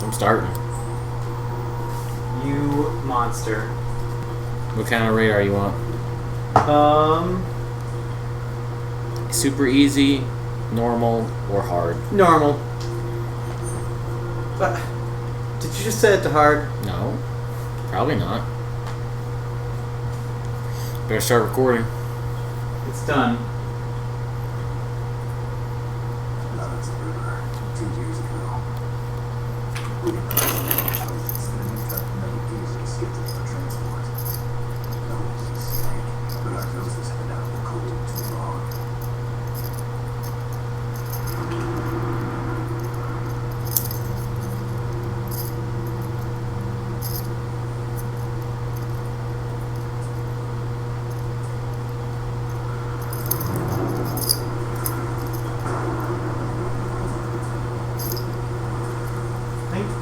I'm starting. You monster. What kind of radar you want? Super easy, normal, or hard? Normal. Did you just set it to hard? No. Probably not. Better start recording. It's done.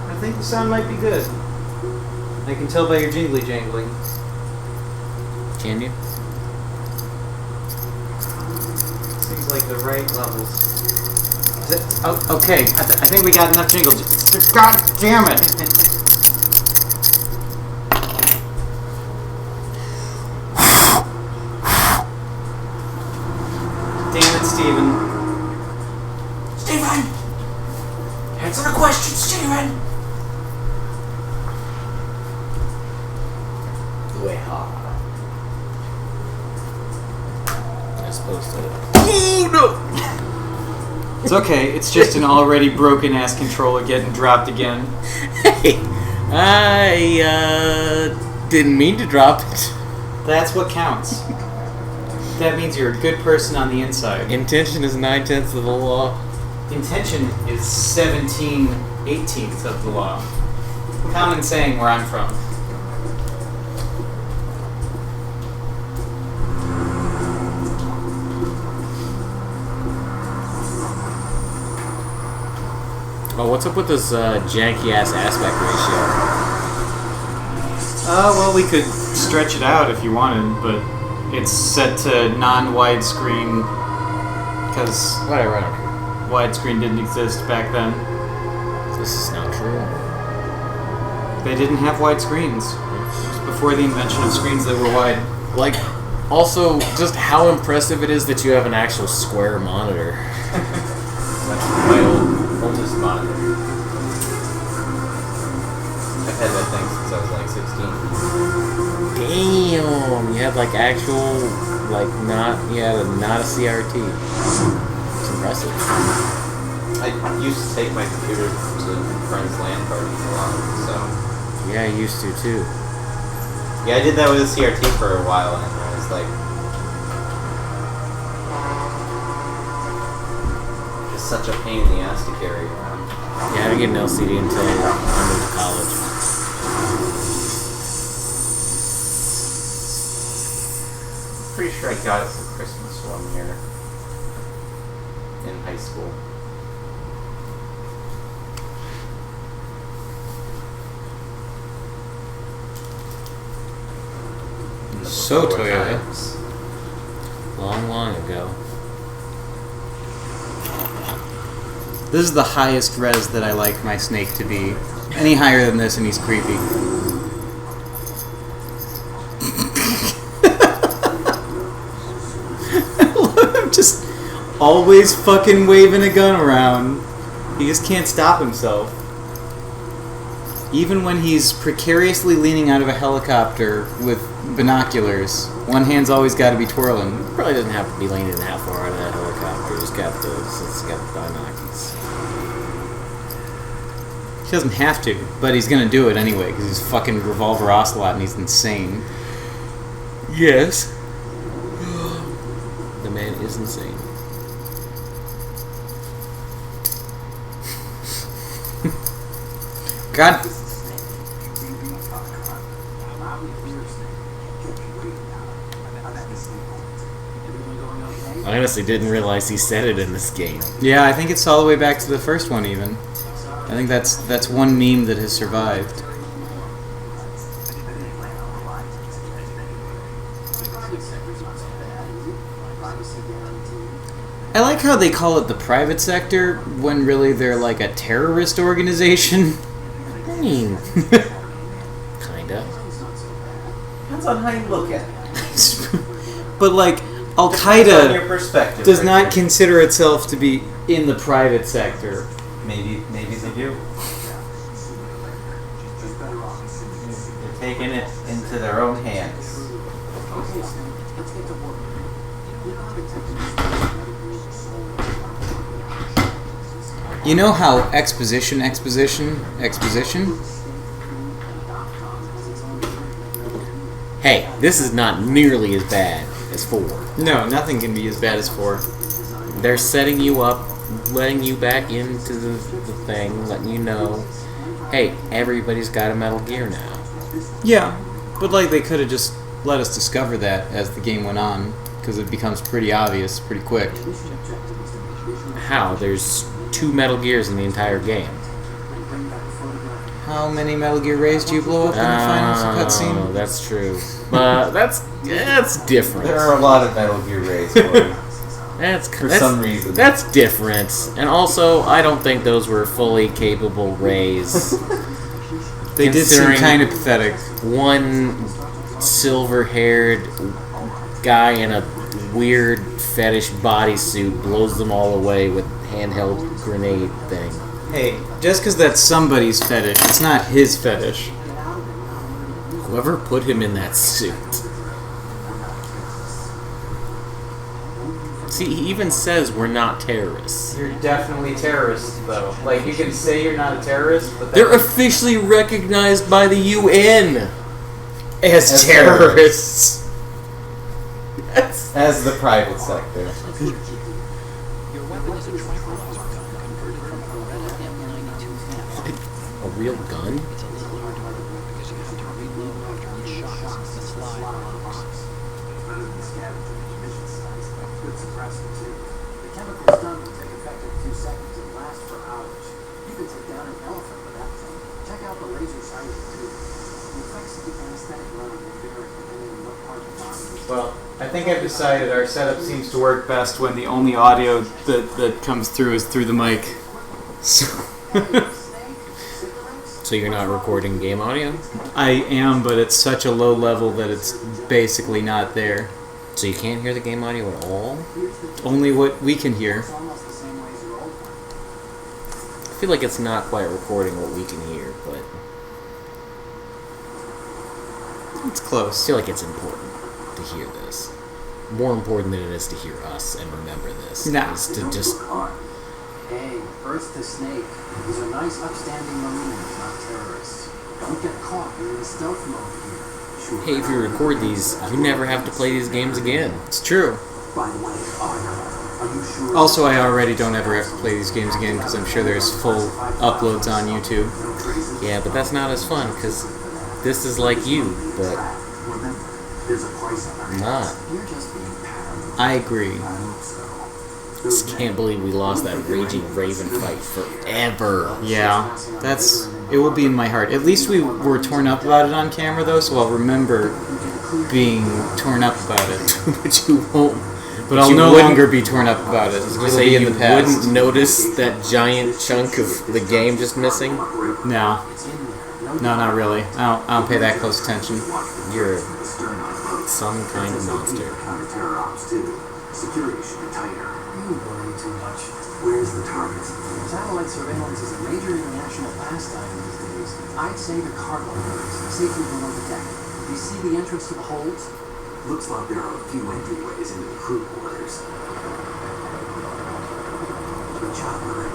I think the sound might be good. I can tell by your jingly jangling. Can you? Seems like the right levels. Okay, I think we got enough jingles. God damn it! Damn it, Steven. Steven! Answer the question, Steven! Way hard. I'm supposed to. Oh no! It's okay, it's just an already broken ass controller getting dropped again. Hey! I didn't mean to drop it. That's what counts. That means you're a good person on the inside. Intention is 9/10 of the law. Intention is 17/18 of the law. Common saying where I'm from. Oh, what's up with this janky ass aspect ratio? Well, we could stretch it out if you wanted, but it's set to non-widescreen because Whatever, I don't care. widescreen didn't exist back then. This is not true. They didn't have wide screens. It was before the invention of screens that were wide. Like, also, just how impressive it is that you have an actual square monitor. That's my oldest monitor. I've had that thing since I was like 16. Damn, you had like actual, like not a CRT. It's impressive. I used to take my computer to friends' LAN parties a lot, so... Yeah, I used to too. Yeah, I did that with a CRT for a while, and I was like... It's such a pain in the ass to carry around. Yeah, I didn't get an LCD until I moved to college. Pretty sure I got it for Christmas one year. In high school. So Before Toyota. times. Long, long ago. This is the highest res that I like my snake to be. Any higher than this and he's creepy. I love him just always fucking waving a gun around. He just can't stop himself. Even when he's precariously leaning out of a helicopter with binoculars, one hand's always got to be twirling. Probably doesn't have to be leaning that far out of that helicopter. It's got the binoculars. He doesn't have to, but he's gonna do it anyway because he's fucking Revolver Ocelot and he's insane. Yes. The man is insane. God. I honestly didn't realize he said it in this game. Yeah, I think it's all the way back to the first one even. I think that's one meme that has survived. I like how they call it the private sector when really they're like a terrorist organization. mean, kinda. Depends on how you look at it. But like Al Depends on your Qaeda perspective. does right not there. consider itself to be in the private sector. Maybe they do. They're taking it into their own hands. You know how exposition? Hey, this is not nearly as bad as 4. No, nothing can be as bad as 4. They're setting you up, letting you back into the thing, letting you know, hey, everybody's got a Metal Gear now. Yeah, but like they could have just let us discover that as the game went on, because it becomes pretty obvious pretty quick. How? There's 2 Metal Gears in the entire game. How many Metal Gear Rays do you blow up in the final cutscene? Oh, that's true. But that's different. There are a lot of Metal Gear Rays for For some reason. That's different. And also, I don't think those were fully capable Rays. They did seem Considering kind of pathetic. One silver-haired guy in a weird fetish bodysuit blows them all away with handheld grenade thing. Hey, just because that's somebody's fetish, it's not his fetish. Whoever put him in that suit. See, he even says we're not terrorists. You're definitely terrorists, though. Like, you can say you're not a terrorist, but They're officially recognized by the UN as terrorists. Yes. As the private sector. Your weapon is a tranquilizer gun converted from Beretta M92 ammo. A real gun? It's a little hard to open because you have to reload after each shot since the slide works. Better than scavenging emission sites, but good suppressor too. The chemicals done will take effect in a few seconds and last for hours. You can take down an elephant with that thing. Check out the laser sighting too. The effects of the anesthetic level will vary depending on what part of the body is. Well, I think I've decided our setup seems to work best when the only audio that comes through is through the mic. So you're not recording game audio? I am, but it's such a low level that it's basically not there. So you can't hear the game audio at all? Only what we can hear. It's almost the same way as your old one. I feel like it's not quite recording what we can hear, but It's I close. feel like it's important to hear this. More important than it is to hear us and remember this. Nah. Is to just... Hey, Earth to Snake. These are nice, upstanding Marines, not terrorists. Don't get caught. You're in stealth mode here. Sure. Hey, if you record these, you never have to play these games again. It's true. By the way, are you sure? Also, I already don't ever have to play these games again because I'm sure there's full uploads on YouTube. Yeah, but that's not as fun, because this is like you, but Remember, there's a price on our not. heads. You're just being paranoid. I agree. I hope so. Just can't believe we lost that Raging Raven fight forever. Yeah, it will be in my heart. At least we were torn up about it on camera, though, so I'll remember being torn up about it. But you won't. But I'll you no wouldn't- longer be torn up about it. I was It'll gonna say be in you the past. wouldn't notice that giant chunk of the game just missing. No, It's in there. no, not really. I don't pay that close attention. You're some kind of monster. Counter-terror ops too. Security should be tighter. You worry too much. Where's the target? Satellite surveillance is a major international pastime these days. I'd say the cargo areas, safely below the deck. Do you see the entrance to the holds? Looks like there are a few entryways into the crew quarters. The chopper.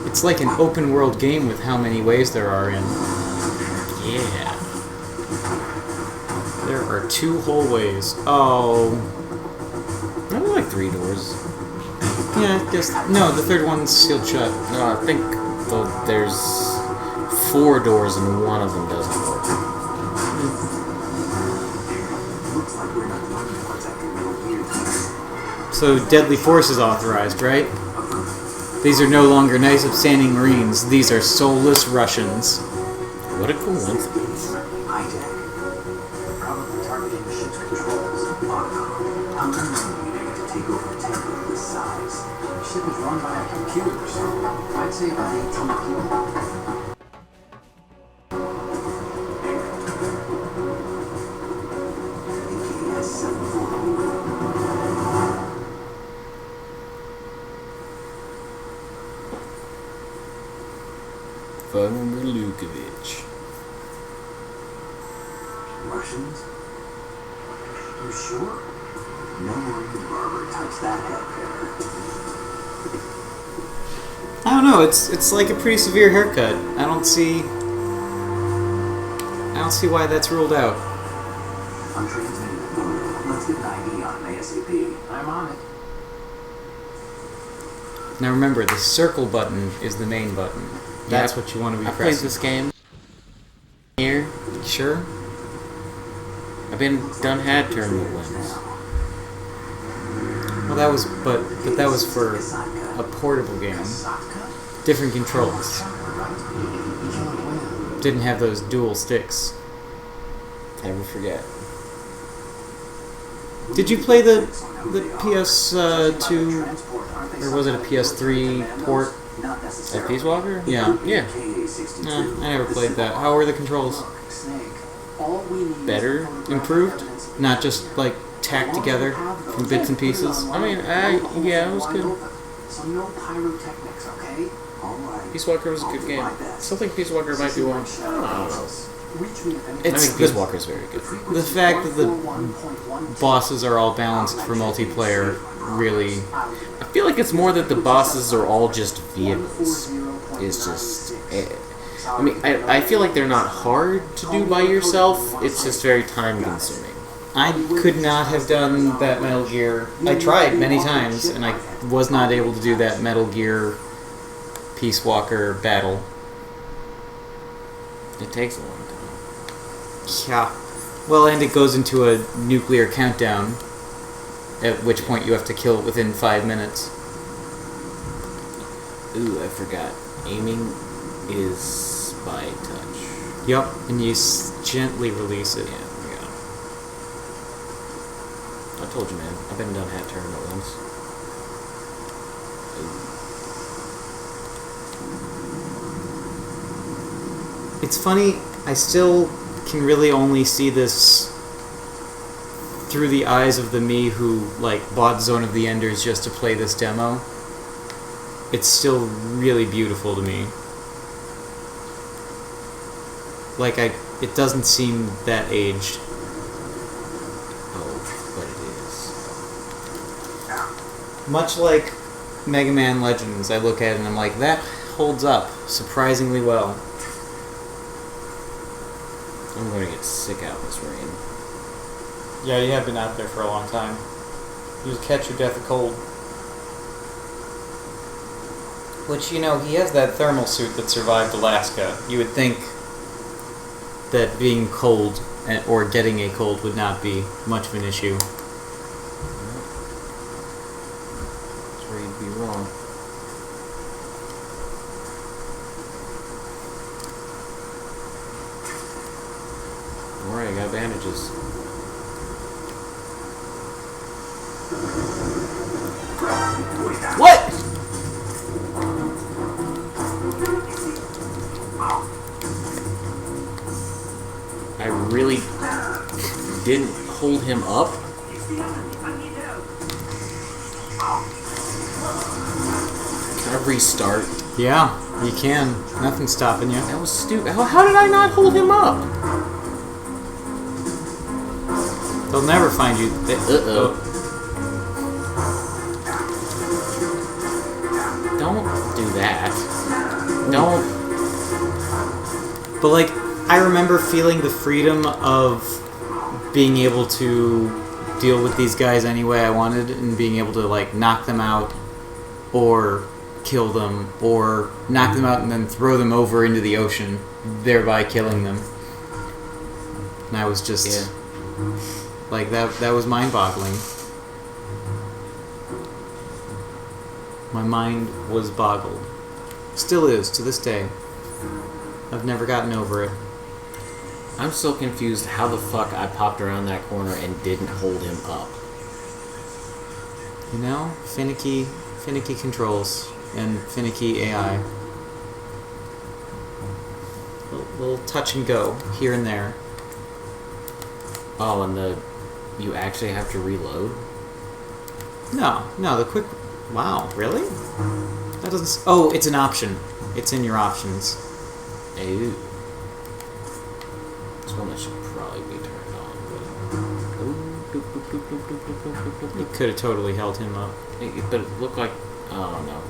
It's like an open world game with how many ways there are in. Yeah. There are 2 whole ways. Oh. I like 3 doors. Yeah, no, the third one's sealed shut. No, I think there's 4 doors and one of them doesn't work. Looks like we're not running what's after Metal Gear. So Deadly Force is authorized, right? These are no longer nice upstanding Marines. These are soulless Russians. What a coincidence. Hijack. Probably targeting the ship's controls. How many you need to take over a tank of this size? The ship is run by a computer, so I'd say about 18 people. Fucking Lukovich. Russians? You sure? No Marine barber touched that head there. I don't know. It's like a pretty severe haircut. I don't see why that's ruled out. I'm transmitting the phone. Let's get an ID on him ASAP. I'm on it. Now remember, the circle button is the main button. That's what you want to be I played pressing. this game here. Sure. I've had tournament wins. Well, that was but that was for a portable game. Different controls. Didn't have those dual sticks. Never forget. Did you play the PS2 or was it a PS3 port? At Peace Walker? Yeah. Yeah. No, I never played that. How were the controls? Better? Improved? Not just like tacked together from bits and pieces? I mean, yeah, it was good. So no pyrotechnics, okay? Peace Walker was a good game. I still think Peace Walker might be one. I don't know. I It's think Peace Walker is very good. the fact that the bosses are all balanced for multiplayer really... I feel like it's more that the bosses are all just vehicles. It's just... I mean, I feel like they're not hard to do by yourself. It's just very time consuming. I could not have done that Metal Gear. I tried many times, and I was not able to do that Metal Gear Peace Walker battle. It takes a long time. Yeah. Well, and it goes into a nuclear countdown, at which point you have to kill it within 5 minutes. Ooh, I forgot. Aiming is by touch. Yup, and you gently release it. Yeah, I got it. I told you, man. I've been done hat tournament once. It's funny, I still can really only see this through the eyes of the me who, like, bought Zone of the Enders just to play this demo. It's still really beautiful to me. Like, it doesn't seem that aged. Oh, but it is. Much like Mega Man Legends, I look at it and I'm like, that holds up surprisingly well. I'm going to get sick out in this rain. Yeah, you have been out there for a long time. You'll catch your death of cold. Which, you know, he has that thermal suit that survived Alaska. You would think that being cold or getting a cold would not be much of an issue. That's where you'd be wrong. Don't worry, I got bandages. What? I really didn't hold him up. Can I restart? Yeah, you can. Nothing's stopping you. That was stupid. How did I not hold him up? They'll never find you. Uh-oh. Don't do that. Don't. But, like, I remember feeling the freedom of being able to deal with these guys any way I wanted and being able to, like, knock them out or kill them or knock them out and then throw them over into the ocean, thereby killing them. And I was just... Like, that was mind-boggling. My mind was boggled. Still is, to this day. I've never gotten over it. I'm so confused how the fuck I popped around that corner and didn't hold him up. You know, finicky controls and finicky AI. Little touch and go here and there. Oh, and you actually have to reload? No, the quick... Wow, really? That doesn't... Oh, it's an option. It's in your options. Ew. This one that should probably be turned on, but... Ooh, doop, doop, doop, doop, doop, doop, doop, doop, doop. You could have totally held him up. But it looked like... Oh, no.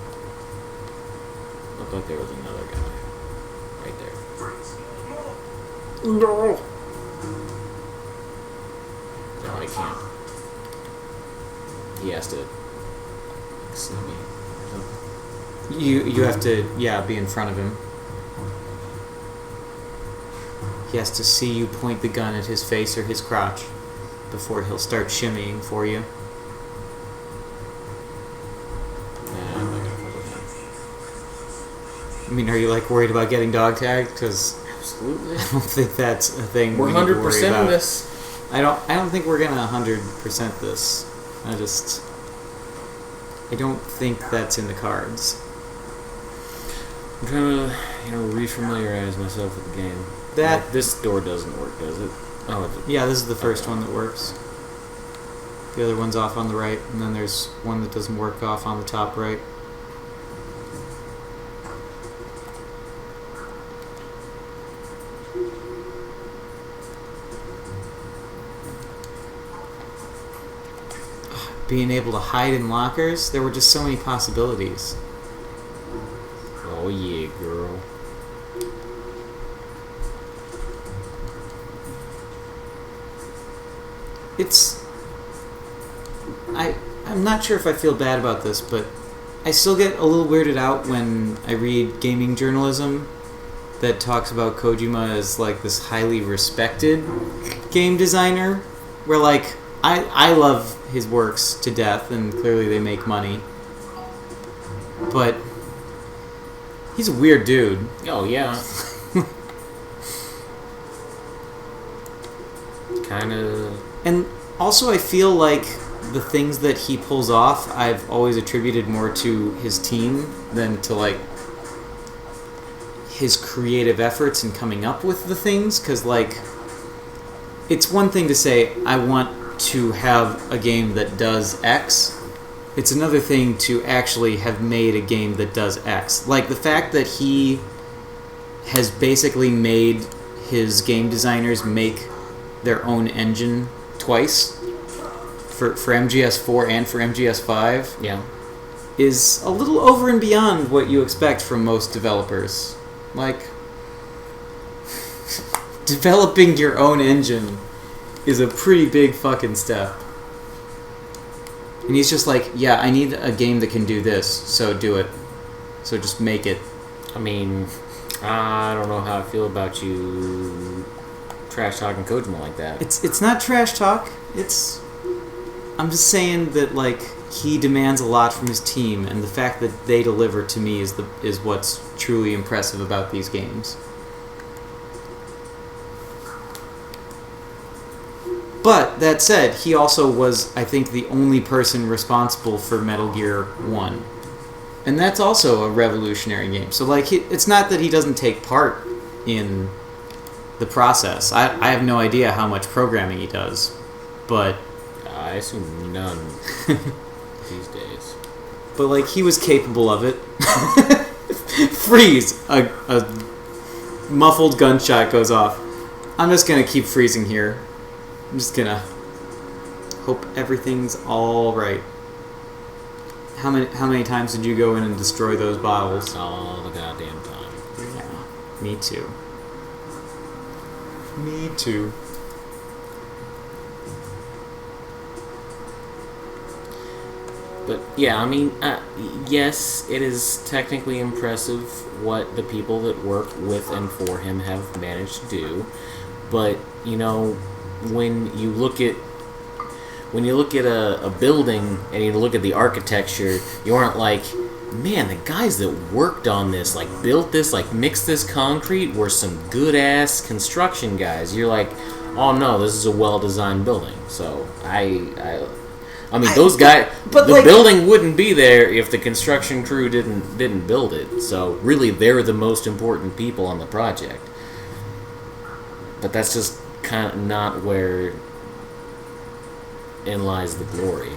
Looked like there was another guy. Right there. No! No, I can't. He has to see me or something. You have to, be in front of him. He has to see you point the gun at his face or his crotch before he'll start shimmying for you. Nah, I'm not gonna fuck with him. I mean, are you like worried about getting dog tagged? Because Absolutely. I don't think that's a thing. We're we need to worry 100% about. in this. I don't think we're gonna 100% this. I don't think that's in the cards. I'm trying to, refamiliarize myself with the game. That- Like, this door doesn't work, does it? Oh, it Yeah, this is the first one that works. The other one's off on the right, and then there's one that doesn't work off on the top right. Being able to hide in lockers, there were just so many possibilities. Oh yeah, girl. I'm not sure if I feel bad about this, but I still get a little weirded out when I read gaming journalism that talks about Kojima as like this highly respected game designer, where like I love his works to death and clearly they make money, but he's a weird dude. Oh yeah. Kind of. And also I feel like the things that he pulls off I've always attributed more to his team than to like his creative efforts in coming up with the things, because like it's one thing to say I want to have a game that does X. It's another thing to actually have made a game that does X. Like the fact that he has basically made his game designers make their own engine twice for MGS4 and for MGS5 Yeah. is a little over and beyond what you expect from most developers. Like, developing your own engine is a pretty big fucking step. And he's just like, yeah, I need a game that can do this, so do it. So just make it. I mean, I don't know how I feel about you trash talking Kojima like that. It's not trash talk. I'm just saying that like he demands a lot from his team, and the fact that they deliver to me is what's truly impressive about these games. But that said, he also was, I think, the only person responsible for Metal Gear 1. And that's also a revolutionary game. So like it's not that he doesn't take part in the process. I have no idea how much programming he does, but I assume none these days. But like he was capable of it. Freeze! A muffled gunshot goes off. I'm just gonna keep freezing here. I'm just gonna hope everything's all right. How many times did you go in and destroy those bottles? All the goddamn time. Yeah, me too. Me too. But yeah, I mean, yes, it is technically impressive what the people that work with and for him have managed to do. But you know, when you look at a building and you look at the architecture, you aren't like, man, the guys that worked on this, like built this, like mixed this concrete, were some good ass construction guys. You're like, oh no, this is a well designed building. So I mean, those guys. But the building wouldn't be there if the construction crew didn't build it. So really, they're the most important people on the project. But that's just kind of not where in lies the glory.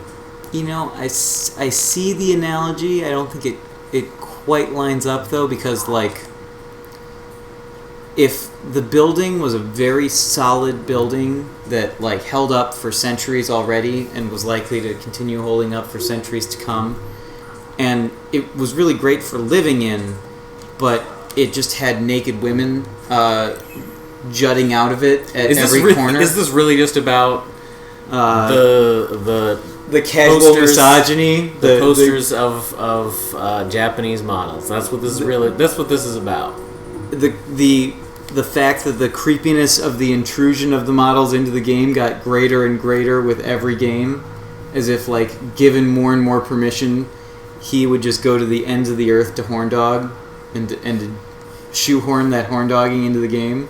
You know, I see the analogy. I don't think it quite lines up though, because like if the building was a very solid building that like held up for centuries already and was likely to continue holding up for centuries to come, and it was really great for living in, but it just had naked women jutting out of it at every corner. Is this really just about the casual posters, misogyny, the posters of Japanese models? That's what this is really. That's what this is about. The fact that the creepiness of the intrusion of the models into the game got greater and greater with every game, as if like given more and more permission, he would just go to the ends of the earth to horn dog and shoehorn that horn dogging into the game.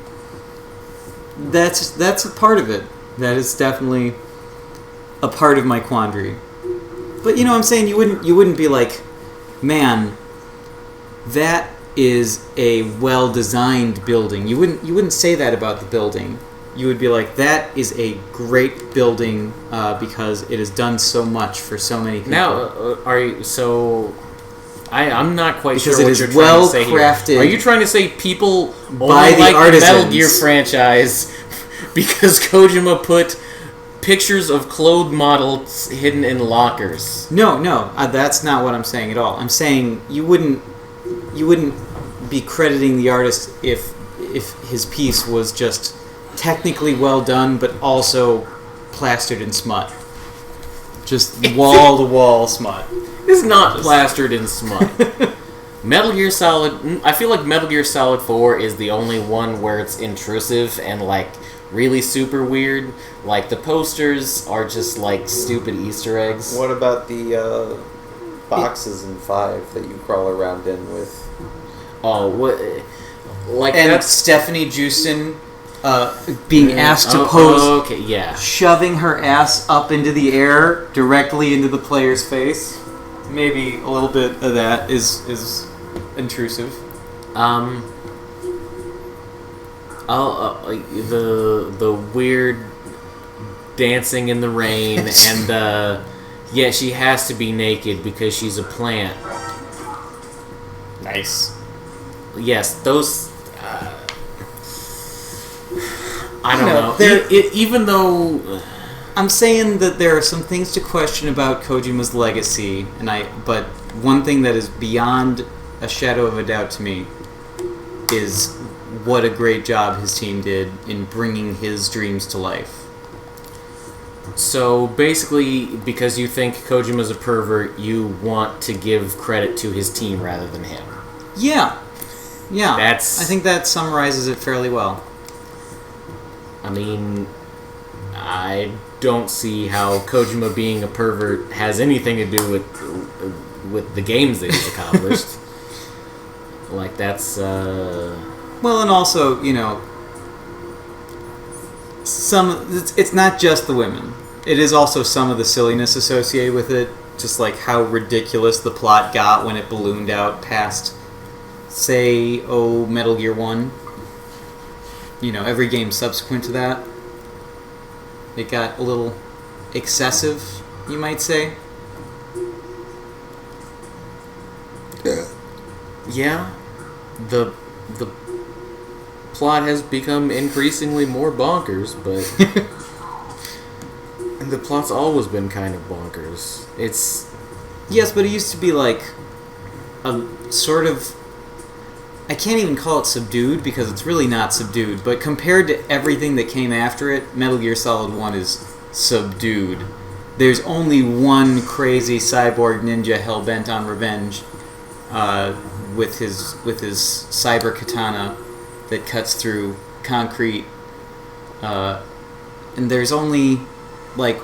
That's a part of it. That is definitely a part of my quandary. But I'm saying you wouldn't be like, man, that is a well-designed building. You wouldn't say that about the building. You would be like, that is a great building because it has done so much for so many people. Now, are you so? I'm not quite because sure what you're trying to say here. Crafted. Are you trying to say people by only the like artisans. the Metal Gear franchise because Kojima put pictures of clothed models hidden in lockers? No, that's not what I'm saying at all. I'm saying you wouldn't be crediting the artist if his piece was just technically well done, but also plastered in smut. Just wall to wall smut. It's not plastered in smut. Metal Gear Solid. I feel like Metal Gear Solid 4 is the only one where it's intrusive and like really super weird. Like the posters are just like stupid Easter eggs. What about the boxes in 5 that you crawl around in with? Oh, what? Like and that's Stephanie Jewson being asked to pose, okay, yeah, shoving her ass up into the air directly into the player's face. Maybe a little bit of that is intrusive. The weird dancing in the rain and yeah, she has to be naked because she's a plant. Nice. Yes, those. I don't know. Even though I'm saying that there are some things to question about Kojima's legacy, but one thing that is beyond a shadow of a doubt to me is what a great job his team did in bringing his dreams to life. So basically, because you think Kojima's a pervert, you want to give credit to his team rather than him. Yeah. I think that summarizes it fairly well. I mean, I don't see how Kojima being a pervert has anything to do with the games that he's accomplished. Like that's well, and also it's not just the women. It is also some of the silliness associated with it, just like how ridiculous the plot got when it ballooned out past, say, Metal Gear 1. Every game subsequent to that, it got a little excessive, you might say. Yeah, the plot has become increasingly more bonkers, but and the plot's always been kind of bonkers. Yes, but it used to be like a sort of, I can't even call it subdued because it's really not subdued, but compared to everything that came after it, Metal Gear Solid 1 is subdued. There's only one crazy cyborg ninja hell-bent on revenge with his cyber katana that cuts through concrete. And there's only like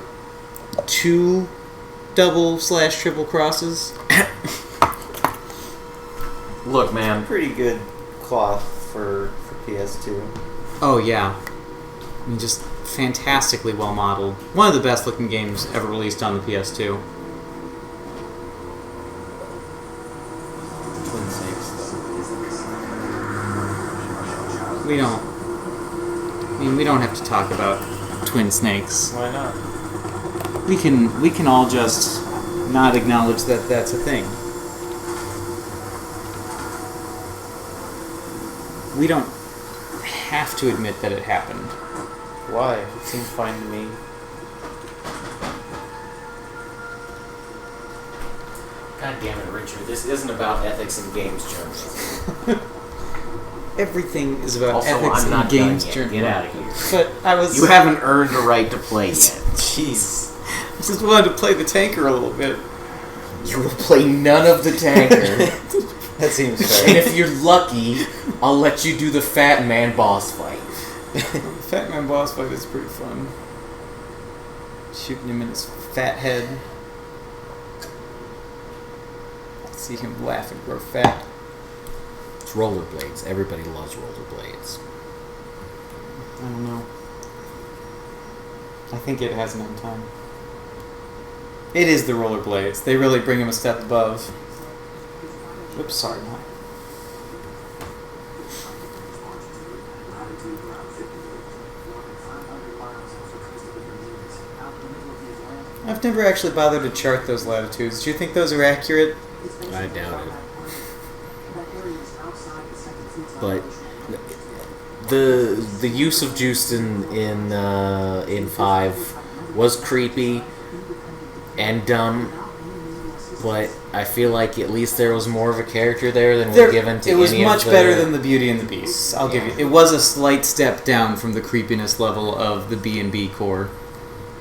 2 double/triple crosses. Look, man. Pretty good cloth for PS2. Oh yeah, I mean, just fantastically well modeled. One of the best looking games ever released on the PS2. Twin Snakes, though. We don't have to talk about Twin Snakes. Why not? We can all just not acknowledge that that's a thing. We don't. have to admit that it happened. Why? It seems fine to me. God damn it, Richard. This isn't about ethics in games journalism. Everything is about Also, ethics I'm in not games done yet. journalism. Get out of here. But I was. You haven't earned a right to play yet. Jeez. I just wanted to play the tanker a little bit. You will play none of the tanker. That seems And fair. if you're lucky, I'll let you do the Fat Man boss fight. The Fat Man boss fight is pretty fun. Shooting him in his fat head. See him laugh and grow fat. It's rollerblades. Everybody loves rollerblades. I don't know. I think it has an end time. It is the rollerblades. They really bring him a step above. Oops, sorry, Mike. I've never actually bothered to chart those latitudes. Do you think those are accurate? I doubt it. But the use of juice in 5 was creepy and dumb, but I feel like at least there was more of a character there than was given to It was any much of the... better than the Beauty and the Beast. I'll give you. It was a slight step down from the creepiness level of the B&B core.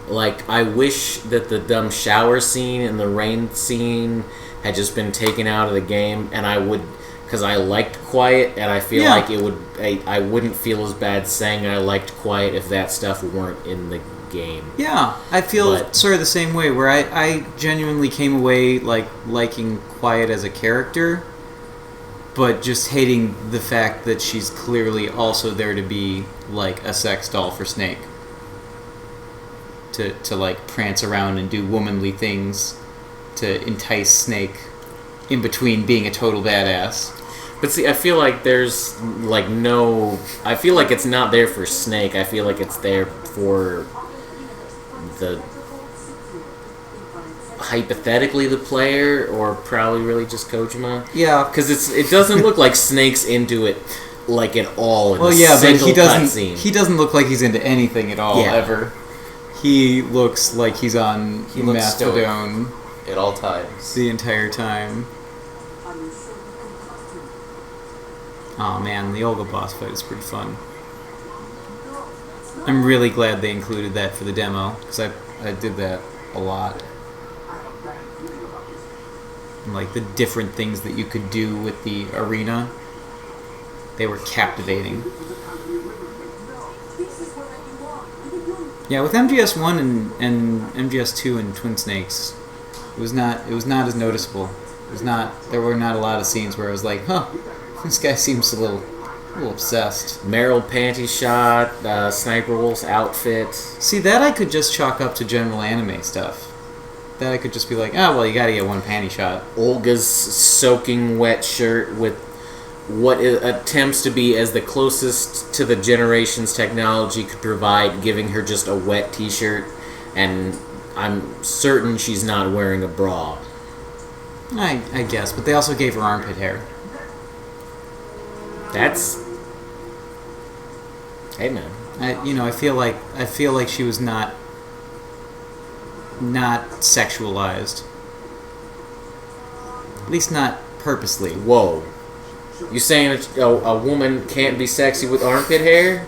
Like, I wish that the dumb shower scene and the rain scene had just been taken out of the game, and I would, because I liked Quiet, and I feel like it would, I wouldn't feel as bad saying I liked Quiet if that stuff weren't in the game. Yeah, I feel But- sort of the same way, where I genuinely came away liking Quiet as a character, but just hating the fact that she's clearly also there to be like a sex doll for Snake. To like prance around and do womanly things to entice Snake in between being a total badass. But see, I feel like there's like no... I feel like it's not there for Snake. I feel like it's there for the... hypothetically the player, or probably really just Kojima. Yeah, Because it doesn't look like Snake's into it like at all in well, a yeah, but single he doesn't. cutscene. He doesn't look like he's into anything at all Yeah. ever. He looks like he's on He looks Mastodon At all times. the entire time. Oh man, the Olga boss fight is pretty fun. I'm really glad they included that for the demo, because I did that a lot. And, like, the different things that you could do with the arena, they were captivating. Yeah, with MGS1 and MGS2 and Twin Snakes, it was not as noticeable. There were not a lot of scenes where I was like, huh, this guy seems a little obsessed. Meryl panty shot, Sniper Wolf's outfit. See, that I could just chalk up to general anime stuff. That I could just be like, oh, well, you gotta get one panty shot. Olga's soaking wet shirt with what attempts to be as the closest to the generation's technology could provide, giving her just a wet t-shirt, and I'm certain she's not wearing a bra. I guess, but they also gave her armpit hair. That's... Hey, man. I feel like she was not sexualized. At least not purposely. Whoa. You saying a woman can't be sexy with armpit hair?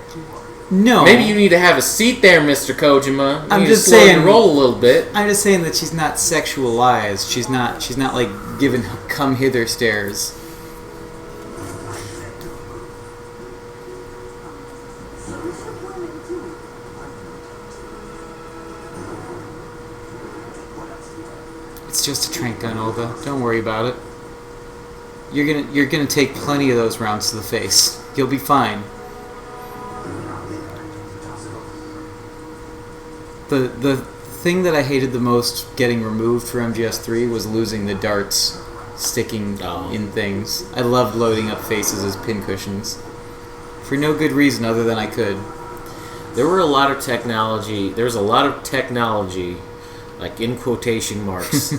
No. Maybe you need to have a seat there, Mr. Kojima. You I'm need just to slow saying- your roll a little bit. I'm just saying that she's not sexualized. She's not like given come hither stares. It's just a trank gun, Olga. Don't worry about it. You're gonna take plenty of those rounds to the face. You'll be fine. The thing that I hated the most getting removed for MGS3 was losing the darts sticking in things. I loved loading up faces as pincushions. For no good reason other than I could. There was a lot of technology, like in quotation marks,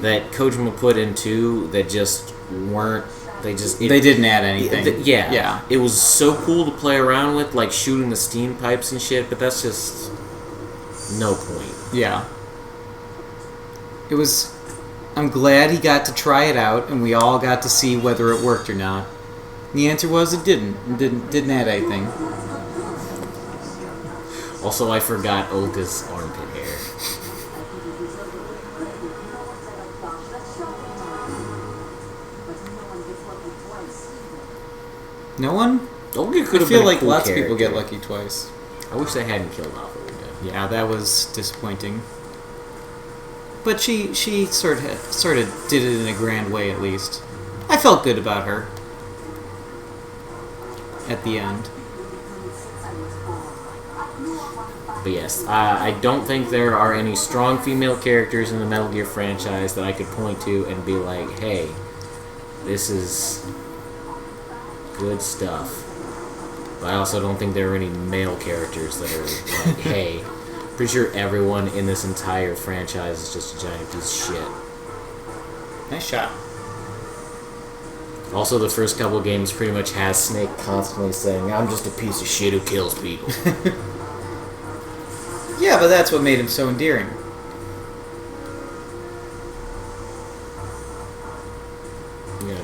that Kojima put into that just weren't They just They didn't add anything. yeah. Yeah. It was so cool to play around with, like shooting the steam pipes and shit. But that's just no point. Yeah. It was. I'm glad he got to try it out, and we all got to see whether it worked or not. And the answer was it didn't. It didn't add anything. Also, I forgot Olga's armpit hair. No one? Olga could I have feel been a like cool lots of people get character. lucky twice. I wish they hadn't killed off Olga. Yeah, that was disappointing. But she sort of did it in a grand way, at least. I felt good about her. At the end. But yes, I don't think there are any strong female characters in the Metal Gear franchise that I could point to and be like, hey, this is good stuff. But I also don't think there are any male characters that are like, hey, pretty sure everyone in this entire franchise is just a giant piece of shit. Nice shot. Also, the first couple games pretty much has Snake constantly saying, I'm just a piece of shit who kills people. Yeah, but that's what made him so endearing. Yeah.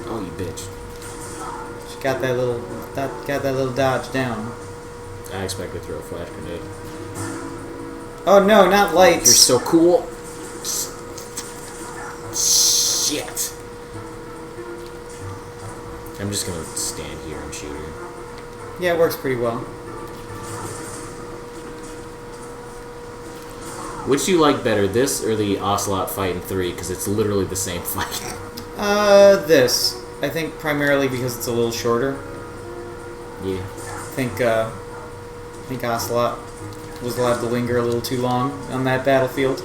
Oh, you bitch. She got that little dodge down. I expect to throw a flash grenade. Oh no, not lights. You're so cool. Shit. I'm just gonna stand here and shoot her. Yeah, it works pretty well. Which do you like better, this or the Ocelot fight in 3? Because it's literally the same fight. This. I think primarily because it's a little shorter. Yeah. I think Ocelot was allowed to linger a little too long on that battlefield.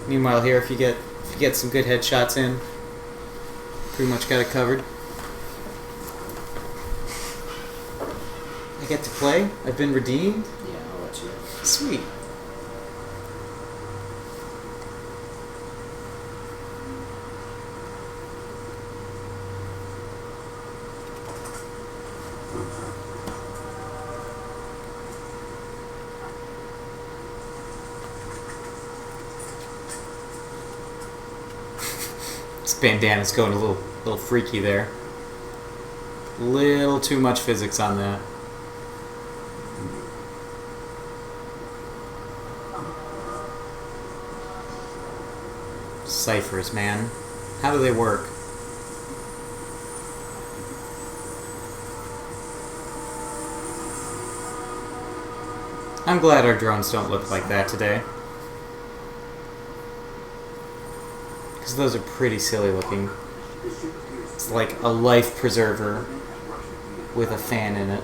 Meanwhile, here, if you get some good headshots in, pretty much got it covered. I get to play. I've been redeemed. Yeah, I'll let you. Sweet. This bandana's going a little freaky there. Little too much physics on that. Ciphers, man. How do they work? I'm glad our drones don't look like that today. Because those are pretty silly looking. It's like a life preserver with a fan in it.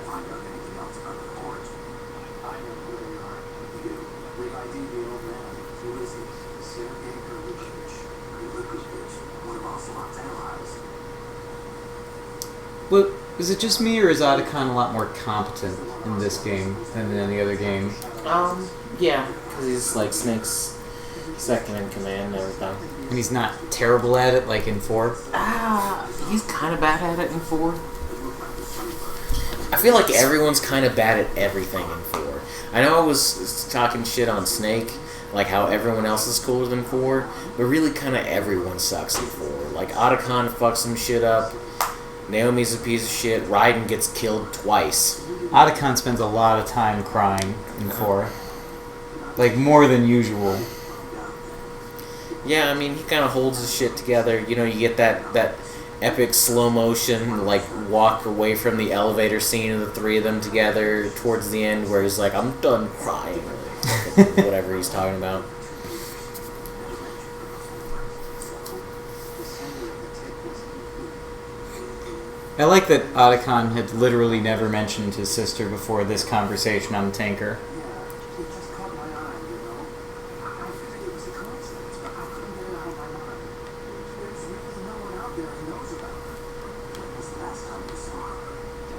Well, is it just me, or is Otacon a lot more competent in this game than in any other game? Yeah. Because he's like Snake's second in command and everything. And he's not terrible at it like in 4? He's kind of bad at it in 4. I feel like everyone's kind of bad at everything in 4. I know I was talking shit on Snake, like how everyone else is cooler than 4, but really kind of everyone sucks in 4. Like, Otacon fucks some shit up, Naomi's a piece of shit, Raiden gets killed twice. Otacon spends a lot of time crying in 4. Like, more than usual. Yeah, I mean, he kind of holds his shit together. You know, you get that epic slow motion, like, walk away from the elevator scene of the three of them together towards the end where he's like, I'm done crying. Or whatever he's talking about. I like that Otacon had literally never mentioned his sister before this conversation on the tanker. It just caught my eye, you know. I figured it was a coincidence, but I couldn't get it out of my mind. There's really no one out there who knows about her. When was the last time you saw her?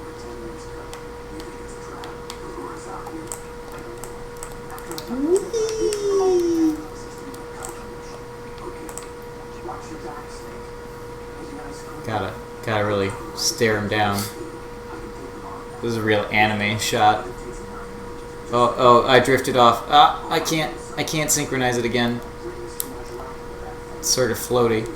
Over 10 years ago. You think it's a trap? The lure is out here. After I got the system of confirmation. stare him down. This is a real anime shot. Oh, I drifted off. I can't synchronize it again. It's sort of floaty.